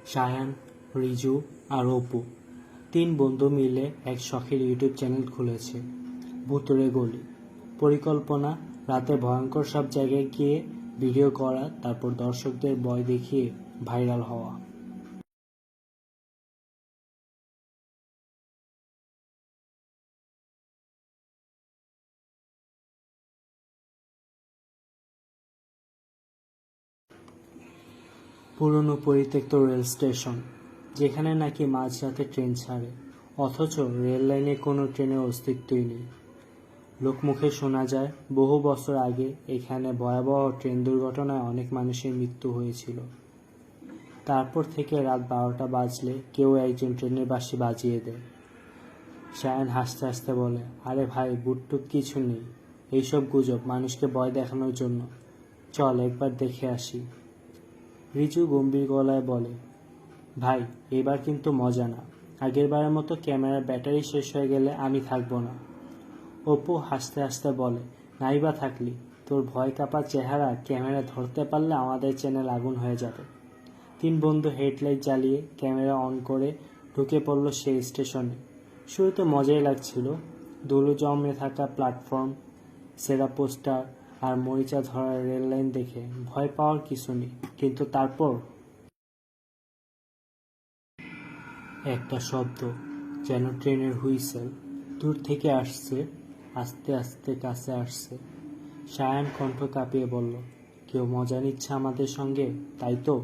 সায়ান, রিজু আর অপু 3 বন্ধু মিলে এক শখের ইউটিউব চ্যানেল খুলেছে, ভুতুড়ে গলি। পরিকল্পনা, রাতে ভয়ঙ্কর সব জায়গায় গিয়ে ভিডিও করা, তারপর দর্শকদের ভয় দেখিয়ে ভাইরাল হওয়া। পুরনো পরিত্যক্ত রেল স্টেশন, যেখানে নাকি মাঝরাতে ট্রেন ছাড়ে, অথচ রেল লাইনে কোনো ট্রেনের অস্তিত্বই নেই। লোকমুখে শোনা যায়, বহু বছর আগে এখানে ভয়াবহ ট্রেন দুর্ঘটনায় অনেক মানুষের মৃত্যু হয়েছিল। তারপর থেকে রাত 12টা বাজলে কেউ একজন ট্রেনের বাঁশি বাজিয়ে দেয়। শায়ান হাসতে হাসতে বলে, আরে ভাই, ভূত-টুত কিছু নেই, এইসব গুজব, মানুষকে ভয় দেখানোর জন্য। চল একবার দেখে আসি। রিজু গম্ভীর গলায় বলে, ভাই, এবার কিন্তু মজা না। আগেরবারের মতো ক্যামেরার ব্যাটারি শেষ হয়ে গেলে আমি থাকবো না। অপু হাসতে হাসতে বলে, নাইবা থাকলি, তোর ভয় কাঁপা চেহারা ক্যামেরা ধরতে পারলে আমাদের চ্যানেল আগুন হয়ে যাবে। 3 বন্ধু হেডলাইট জ্বালিয়ে ক্যামেরা অন করে ঢুকে পড়ল সেই স্টেশনে। শুরুতে মজাই লাগছিল, ধুলো জমে থাকা প্ল্যাটফর্ম, সেরা পোস্টার আর মরিচা ধরা রেল লাইন দেখে ভয় পাওয়ার কিছু নেই। কিন্তু তারপর একটা শব্দ, যেন ট্রেনের হুইসেল, দূর থেকে আসছে, আস্তে আস্তে কাছে আসছে। সায়ান কণ্ঠ কাঁপিয়ে বলল, কেউ মজা নিচ্ছে আমাদের সঙ্গে, তাই তো?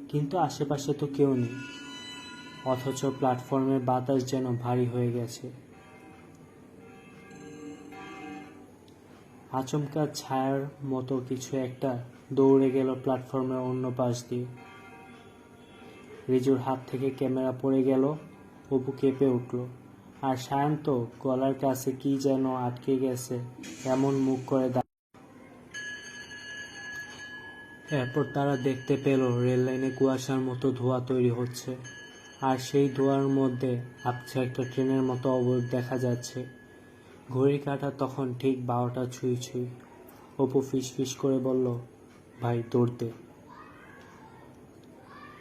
কিন্তু আশেপাশে তো কেউ নেই, অথচ প্ল্যাটফর্মের বাতাস যেন ভারী হয়ে গেছে। আচমকা ছায়ার মতো কিছু একটা দৌড়ে গেল প্ল্যাটফর্মের অন্য পাশ দিয়ে। রিজুর হাত থেকে ক্যামেরা পড়ে গেল, অপু কেঁপে উঠল, আর সায়ান তো গলার কাছে কি যেন আটকে গেছে, এমন মুখ করে এরপর তারা দেখতে পেল রেল লাইনে কুয়াশার মতো ধোঁয়া তৈরি হচ্ছে, আর সেই ধোঁয়ার মধ্যে আবছা একটা ট্রেনের মতো অবয়ব দেখা যাচ্ছে। ঘড়ির কাঁটা তখন ঠিক 12টা ছুঁই ছুঁই। অপু ফিস করে বলল, ভাই দৌড় দে।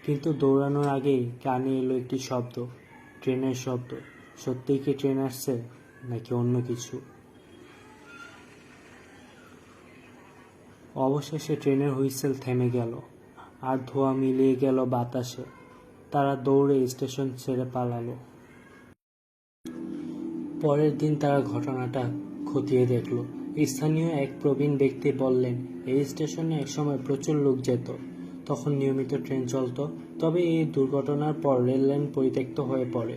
কিন্তু দৌড়ানোর আগেই কানে এলো একটি শব্দ, ট্রেনের শব্দ। সত্যিই কি ট্রেন আসছে, নাকি অন্য কিছু? অবশেষে ট্রেনের হুইসেল থেমে গেল, আর ধোঁয়া মিলিয়ে গেল বাতাসে। তারা দৌড়ে স্টেশন ছেড়ে পালালো। পরের দিন তারা ঘটনাটা খতিয়ে দেখল। স্থানীয় এক প্রবীণ ব্যক্তি বললেন, এই স্টেশনে একসময় প্রচুর লোক যেত, তখন নিয়মিত ট্রেন চলত। তবে এই দুর্ঘটনার পর রেল লাইন পরিত্যক্ত হয়ে পড়ে।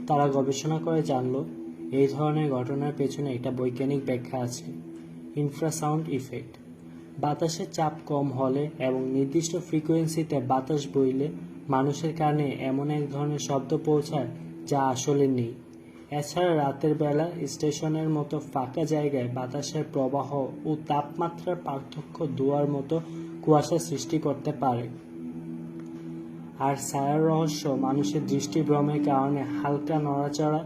তারা গবেষণা করে জানল, এই ধরনের ঘটনার পেছনে একটা বৈজ্ঞানিক ব্যাখ্যা আছে, ইনফ্রাসাউন্ড ইফেক্ট। বাতাসের চাপ কম হলে এবং নির্দিষ্ট ফ্রিকোয়েন্সিতে বাতাস বইলে মানুষের কানে এমন এক ধরনের শব্দ পৌঁছায় যা আসলে নেই। এছাড়া রাতের বেলা স্টেশনের মতো ফাঁকা জায়গায় বাতাসের প্রবাহ ও তাপমাত্রার পার্থক্য ধোঁয়ার মতো কুয়াশা সৃষ্টি করতে পারে। আর ছায়ার রহস্য, মানুষের দৃষ্টিভ্রমের কারণে হালকা নড়াচড়া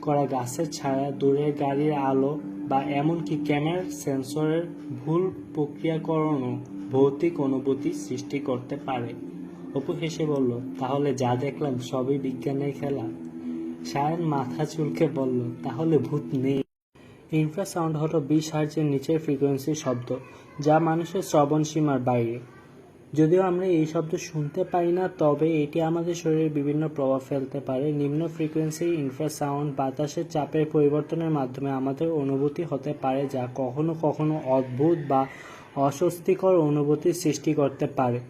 করা গাছের ছায়া, দূরের গাড়ির আলো বা এমনকি ক্যামেরার সেন্সরের ভুল প্রক্রিয়াকরণও ভৌতিক অনুভূতি সৃষ্টি করতে পারে। অপু হেসে বলল, তাহলে যা দেখলাম সবই বিজ্ঞানের খেলা? সায়ন মাথা চুলকে বলল, তাহলে ভূত নেই। ইনফ্রাসাউন্ড হলো 20 হার্জের নিচের ফ্রিকোয়েন্সির শব্দ, যা মানুষের শ্রবণ সীমার বাইরে। যদিও আমরা এই শব্দ শুনতে পাই না, তবে এটি আমাদের শরীরে বিভিন্ন প্রভাব ফেলতে পারে। নিম্ন ফ্রিকোয়েন্সির ইনফ্রাসাউন্ড বাতাসের চাপের পরিবর্তনের মাধ্যমে আমাদের অনুভূতি হতে পারে, যা কখনো কখনো অদ্ভুত বা অস্বস্তিকর অনুভূতির সৃষ্টি করতে পারে।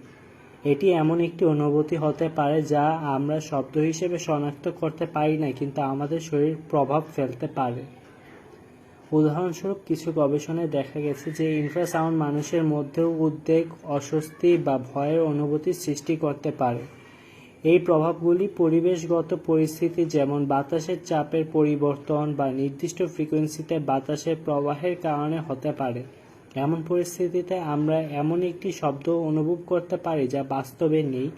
এটি এমন একটি অনুভূতি হতে পারে যা আমরা শব্দ হিসেবে শনাক্ত করতে পারি না, কিন্তু আমাদের শরীরে প্রভাব ফেলতে পারে। উদাহরণস্বরূপ, কিছু গবেষণায় দেখা গেছে যে ইনফ্রাসাউন্ড মানুষের মধ্যেও উদ্বেগ, অস্বস্তি বা ভয়ের অনুভূতি সৃষ্টি করতে পারে। এই প্রভাবগুলি পরিবেশগত পরিস্থিতি, যেমন বাতাসের চাপের পরিবর্তন বা নির্দিষ্ট ফ্রিকোয়েন্সিতে বাতাসের প্রবাহের কারণে হতে পারে। এমন পরিস্থিতিতে আমরা এমন একটি শব্দ অনুভব করতে পারি যা বাস্তবে নেই,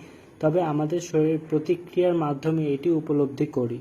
তবে আমাদের শরীরের প্রতিক্রিয়ার মাধ্যমে এটি উপলব্ধি করি।